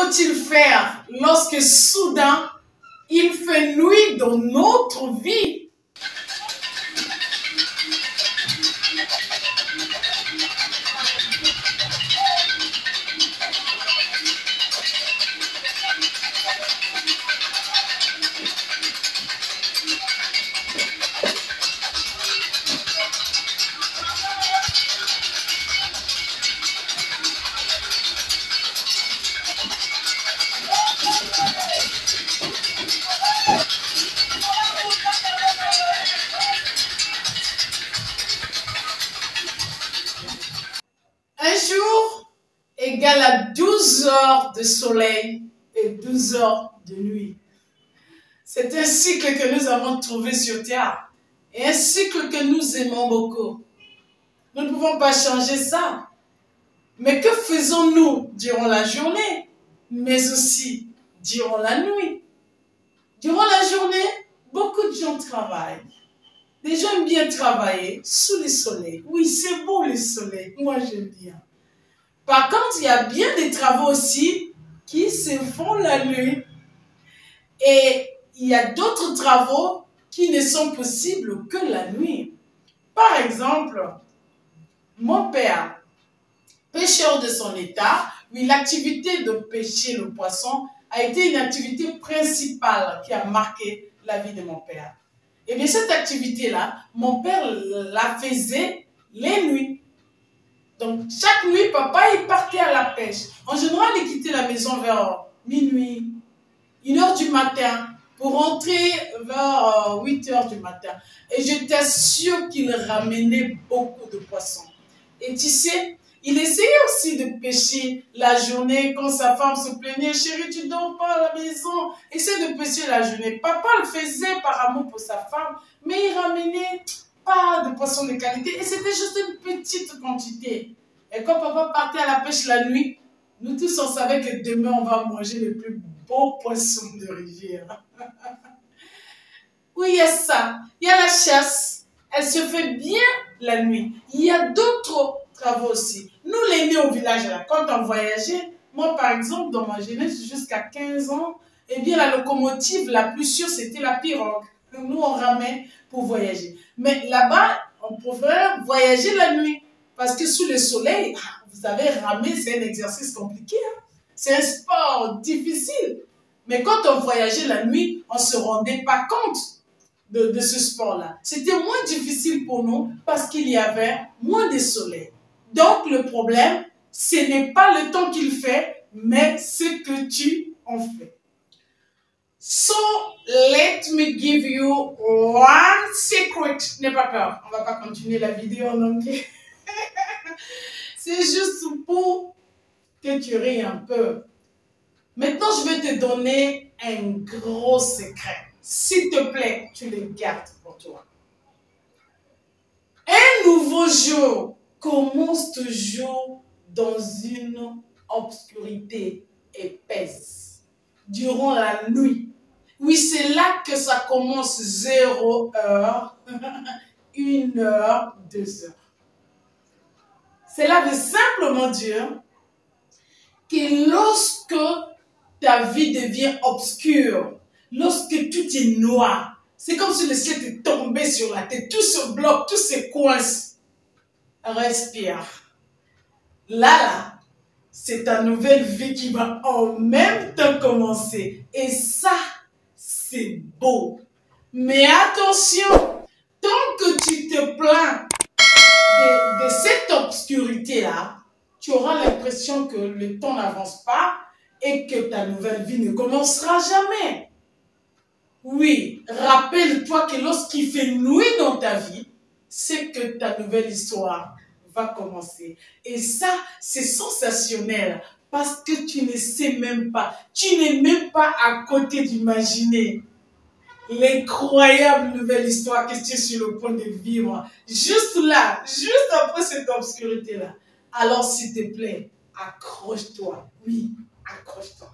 faut-il faire lorsque soudain il fait nuit dans notre vie? Un jour égale à 12 heures de soleil et 12 heures de nuit. C'est un cycle que nous avons trouvé sur Terre et un cycle que nous aimons beaucoup. Nous ne pouvons pas changer ça. Mais que faisons-nous durant la journée, mais aussi durant la nuit? Durant la journée, beaucoup de gens travaillent. Les gens aiment bien travailler sous le soleil. Oui, c'est beau le soleil. Moi, j'aime bien. Par contre, il y a bien des travaux aussi qui se font la nuit. Et il y a d'autres travaux qui ne sont possibles que la nuit. Par exemple, mon père, pêcheur de son état, oui, l'activité de pêcher le poisson a été une activité principale qui a marqué la vie de mon père. Et bien cette activité-là, mon père la faisait les nuits. Donc chaque nuit, papa, il partait à la pêche. En général, il quittait la maison vers minuit, 1h du matin, pour rentrer vers 8h du matin. Et je t'assure qu'il ramenait beaucoup de poissons. Et tu sais, il essayait aussi de pêcher la journée quand sa femme se plaignait. Chérie, tu dors pas à la maison. Essaie de pêcher la journée. Papa le faisait par amour pour sa femme, mais il ramenait pas de poissons de qualité. Et c'était juste une petite quantité. Et quand papa partait à la pêche la nuit, nous tous on savait que demain on va manger les plus beaux poissons de rivière. Oui, il y a ça. Il y a la chasse. Elle se fait bien la nuit. Il y a d'autres travaux aussi. Nous, les nés au village, là, quand on voyageait, moi, par exemple, dans ma jeunesse, jusqu'à 15 ans, eh bien, la locomotive la plus sûre, c'était la pirogue. Nous, on ramait pour voyager. Mais là-bas, on pouvait voyager la nuit. Parce que sous le soleil, vous savez, ramer, c'est un exercice compliqué. Hein? C'est un sport difficile. Mais quand on voyageait la nuit, on ne se rendait pas compte de ce sport-là. C'était moins difficile pour nous parce qu'il y avait moins de soleil. Donc, le problème, ce n'est pas le temps qu'il fait, mais ce que tu en fais. So, let me give you one secret. N'aie pas peur, on ne va pas continuer la vidéo en anglais. C'est juste pour que tu ries un peu. Maintenant, je vais te donner un gros secret. S'il te plaît, tu le gardes pour toi. Un nouveau jour commence toujours dans une obscurité épaisse. Durant la nuit. Oui, c'est là que ça commence 0 heure, 1 heure, 2 heures. Cela veut simplement dire que lorsque ta vie devient obscure, lorsque tout est noir, c'est comme si le ciel est tombé sur la tête, tout se bloque, tout se coince. Respire. Là, c'est ta nouvelle vie qui va en même temps commencer. Et ça, c'est beau. Mais attention, tant que tu te plains de cette obscurité-là, tu auras l'impression que le temps n'avance pas et que ta nouvelle vie ne commencera jamais. Oui, rappelle-toi que lorsqu'il fait nuit dans ta vie, c'est que ta nouvelle histoire va commencer. Et ça, c'est sensationnel parce que tu ne sais même pas, tu n'es même pas à côté d'imaginer l'incroyable nouvelle histoire que tu es sur le point de vivre. Juste là, juste après cette obscurité-là. Alors, s'il te plaît, accroche-toi. Oui, accroche-toi.